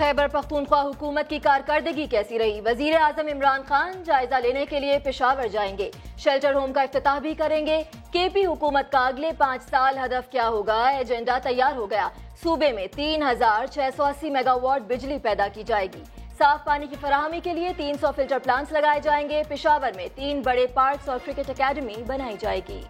खैबर पख्तूनख्वा हुकूमत की कारकर्दगी कैसी रही? वजीर आजम इमरान खान जायजा लेने के लिए पेशावर जाएंगे। शेल्टर होम का इफ्तिताह भी करेंगे। केपी हुकूमत का अगले 5 साल हदफ क्या होगा? एजेंडा तैयार हो गया। सूबे में 3680 मेगावाट बिजली पैदा की जाएगी। साफ पानी की फराहमी के लिए 300 फिल्टर प्लांट्स लगाए जाएंगे। पेशावर में 3 बड़े पार्क्स और क्रिकेट अकेडमी बनाई जाएगी।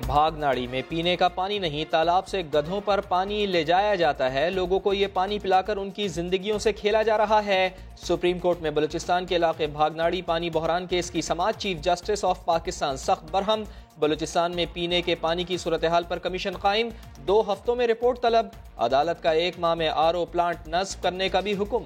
भागनाड़ी में पीने का पानी नहीं, तालाब से गधों पर पानी ले जाया जाता है। लोगों को ये पानी पिलाकर उनकी जिंदगियों से खेला जा रहा है। सुप्रीम कोर्ट में बलूचिस्तान के इलाके भागनाड़ी पानी बहरान केस की समाअत। चीफ जस्टिस ऑफ पाकिस्तान सख्त बरहम। बलूचिस्तान में पीने के पानी की सूरत हाल पर कमीशन कायम। 2 हफ्तों में रिपोर्ट तलब। अदालत का 1 माह में RO प्लांट नस्ब करने का भी हुक्म।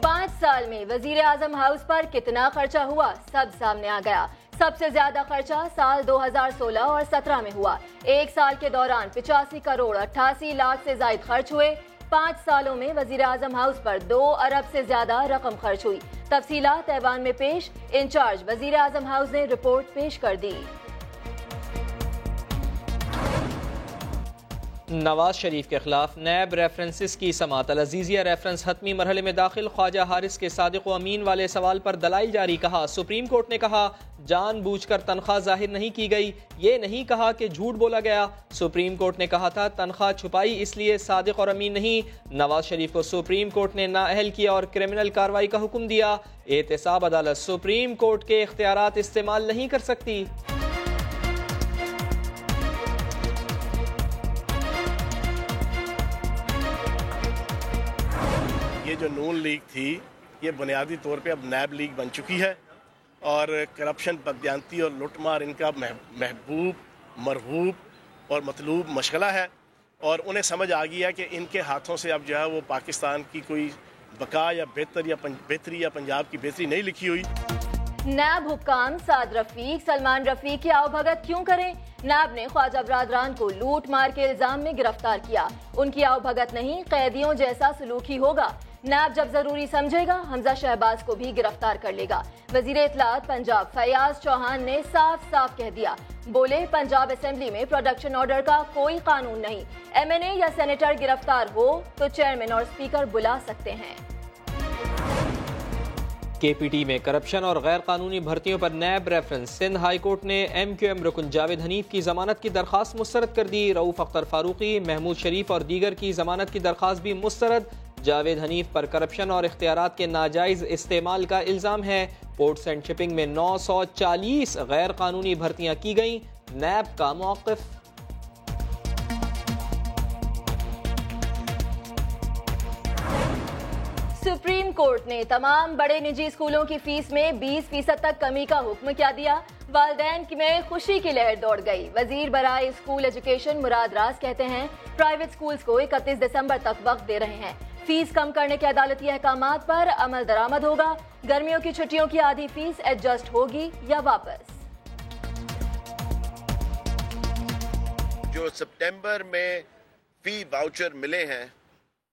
5 साल में वजीर आजम हाउस पर कितना खर्चा हुआ, सब सामने आ गया। सबसे ज्यादा खर्चा साल 2016 और 17 में हुआ। 1 साल के दौरान 85 करोड़ 88 लाख से ज्यादा खर्च हुए। 5 सालों में वजीर आजम हाउस पर 2 अरब से ज्यादा रकम खर्च हुई। तफसीलात ऐवान में पेश। इंचार्ज वजीर आजम हाउस ने रिपोर्ट पेश कर दी। नवाज शरीफ के खिलाफ नैब रेफरेंसेस की समाअत। अल-अजीजिया रेफरेंस हतमी मरहले में दाखिल। ख्वाजा हारिस के सादिक व अमीन वाले सवाल पर दलाइल जारी। कहा सुप्रीम कोर्ट ने कहा जानबूझकर तनख्वाह जाहिर नहीं की गई, ये नहीं कहा कि झूठ बोला गया। सुप्रीम कोर्ट ने कहा था तनख्वाह छुपाई इसलिए सादिक और अमीन नहीं। नवाज शरीफ को सुप्रीम कोर्ट ने नाअहल किया और क्रिमिनल कार्रवाई का हुक्म दिया। एहतसाब अदालत सुप्रीम कोर्ट के इख्तियारात इस्तेमाल नहीं कर सकती। ये जो नून लीग थी ये बुनियादी तौर पे अब नैब लीग बन चुकी है और करप्शन, बददियानती और लुटमार इनका महबूब, मरहूब और मतलूब मशगला है। और उन्हें समझ आ गया कि इनके हाथों से अब जो है वो पाकिस्तान की कोई बका या बेहतरी या पंजाब की बेहतरी नहीं लिखी हुई। नैब हुक्काम साद रफीक, सलमान रफीक की आवभगत क्यों करें? नैब ने ख्वाजा बरादरान को लूट मार के इल्जाम में गिरफ्तार किया। उनकी आवभगत नहीं, कैदियों जैसा सलूक ही होगा। नैब जब जरूरी समझेगा हमजा शहबाज को भी गिरफ्तार कर लेगा। वजीर इत्तलात पंजाब फयाज चौहान ने साफ साफ कह दिया। बोले पंजाब असेंबली में प्रोडक्शन ऑर्डर का कोई कानून नहीं। MNA या सेनेटर गिरफ्तार हो तो चेयरमैन और स्पीकर बुला सकते हैं। KPT में करप्शन और गैर कानूनी भर्तियों पर नैब रेफरेंस। सिंध हाई कोर्ट ने MQM रुकन जावेद हनीफ की जमानत की दरखास्त मुस्तरद कर दी। रऊफ अख्तर फारूकी, महमूद शरीफ और दीगर की जमानत की दरखास्त भी मुस्तरद। जावेद हनीफ पर करप्शन और इख्तियारात के नाजायज इस्तेमाल का इल्जाम है। पोर्ट्स एंड शिपिंग में 940 गैर कानूनी भर्तियां की गई। नैब का मौक़िफ़। सुप्रीम कोर्ट ने तमाम बड़े निजी स्कूलों की फीस में 20% तक कमी का हुक्म क्या दिया? वालदैन में खुशी की लहर दौड़ गई। वजीर बराए स्कूल एजुकेशन मुराद राज कहते हैं प्राइवेट स्कूल्स को 31 दिसंबर तक वक्त दे रहे हैं। फीस कम करने के अदालती अहकामात पर अमल दरामद होगा। गर्मियों की छुट्टियों की आधी फीस एडजस्ट होगी या वापस? जो सितंबर में फी वाउचर मिले हैं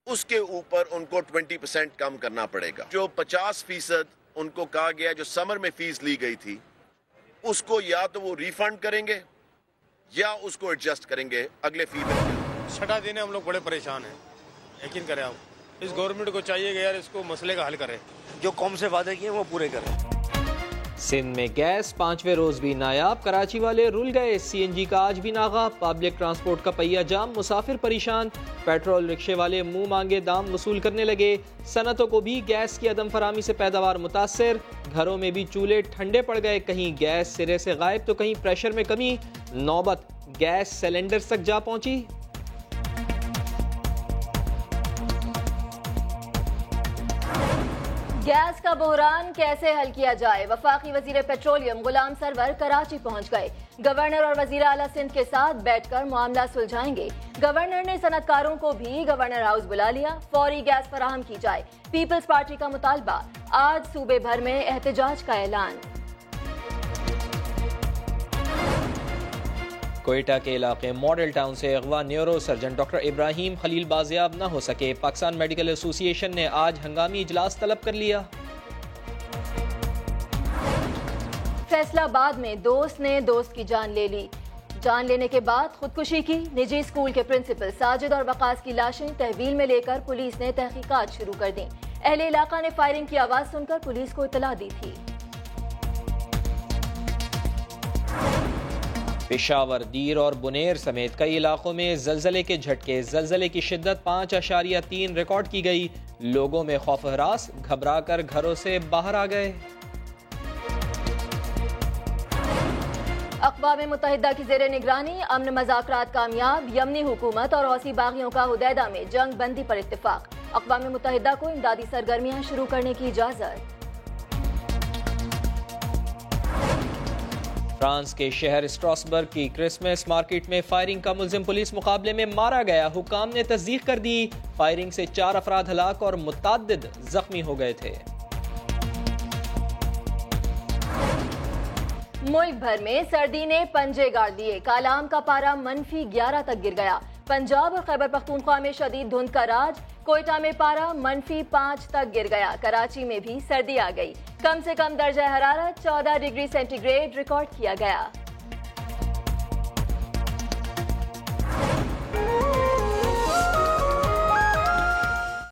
उसके ऊपर उनको 20% कम करना पड़ेगा। जो 50% उनको कहा गया जो समर में फीस ली गई थी उसको या तो वो रिफंड करेंगे या उसको एडजस्ट करेंगे अगले फी में। छठा दिन हम लोग बड़े परेशान हैं। यकीन करें आप, इस गवर्नमेंट को चाहिए कि यार इसको मसले का हल करें। जो कौम से वादे किए वो पूरे करें। सिंध में गैस 5वें रोज भी नायाब। कराची वाले रुल गए। CNG का आज भी नागा। पब्लिक ट्रांसपोर्ट का पहिया जाम, मुसाफिर परेशान। पेट्रोल रिक्शे वाले मुंह मांगे दाम वसूल करने लगे। सनतों को भी गैस की अदम फरामी से पैदावार मुतासर। घरों में भी चूल्हे ठंडे पड़ गए। कहीं गैस सिरे से गायब तो कहीं प्रेशर में कमी। नौबत गैस सिलेंडर तक जा पहुंची। गैस का बहरान कैसे हल किया जाए? वफाकी वजीर पेट्रोलियम गुलाम सरवर कराची पहुंच गए। गवर्नर और वजीर आला सिंध के साथ बैठकर मामला सुलझाएंगे। गवर्नर ने सनतकारों को भी गवर्नर हाउस बुला लिया। फौरी गैस फराहम की जाए। पीपल्स पार्टी का मुतालबा। आज सूबे भर में एहतजाज का ऐलान। कोयटा के इलाके मॉडल टाउन से अगवा neurosurgeon doctor Ibrahim Khalil बाजियाब न हो सके। पाकिस्तान मेडिकल एसोसिएशन ने आज हंगामी इजलास तलब कर लिया। फैसलाबाद में दोस्त ने दोस्त की जान ले ली। जान लेने के बाद खुदकुशी की। निजी स्कूल के प्रिंसिपल साजिद और वकास की लाशें तहवील में लेकर पुलिस ने तहकीकात शुरू कर दी। अहले इलाका ने फायरिंग की आवाज सुनकर पुलिस को इतला दी थी। पेशावर, दीर और बुनेर समेत कई इलाकों में जलजले के झटके। जलजले की शिद्दत 5.3 रिकॉर्ड की गई। लोगों में खौफ हरास, घबरा कर घरों से बाहर आ गए। अक़वाम मुत्तहिदा की ज़ेरे निगरानी अमन मज़ाकरात कामयाब। यमनी हुकूमत और हौसी बागियों का हुदैदा में जंग बंदी पर इत्तिफाक। अक़वाम मुत्तहिदा को इमदादी सरगर्मियां शुरू करने की इजाज़त। फ्रांस के शहर स्ट्रासबर्ग की क्रिसमस मार्केट में फायरिंग का मुल्जिम पुलिस मुकाबले में मारा गया। हुक्काम ने तस्दीक कर दी। फायरिंग से 4 अफराद हलाक और मुतअद्दिद जख्मी हो गए थे। मुल्क भर में सर्दी ने पंजे गाड़ दिए। कालाम का पारा -11 तक गिर गया। पंजाब और खैबर पख्तूनख्वा में शदीद धुंध का राज। कोयटा में पारा -5 तक गिर गया। कराची में भी सर्दी आ गई। कम से कम दर्जा हरारत 14 डिग्री सेंटीग्रेड रिकॉर्ड किया गया।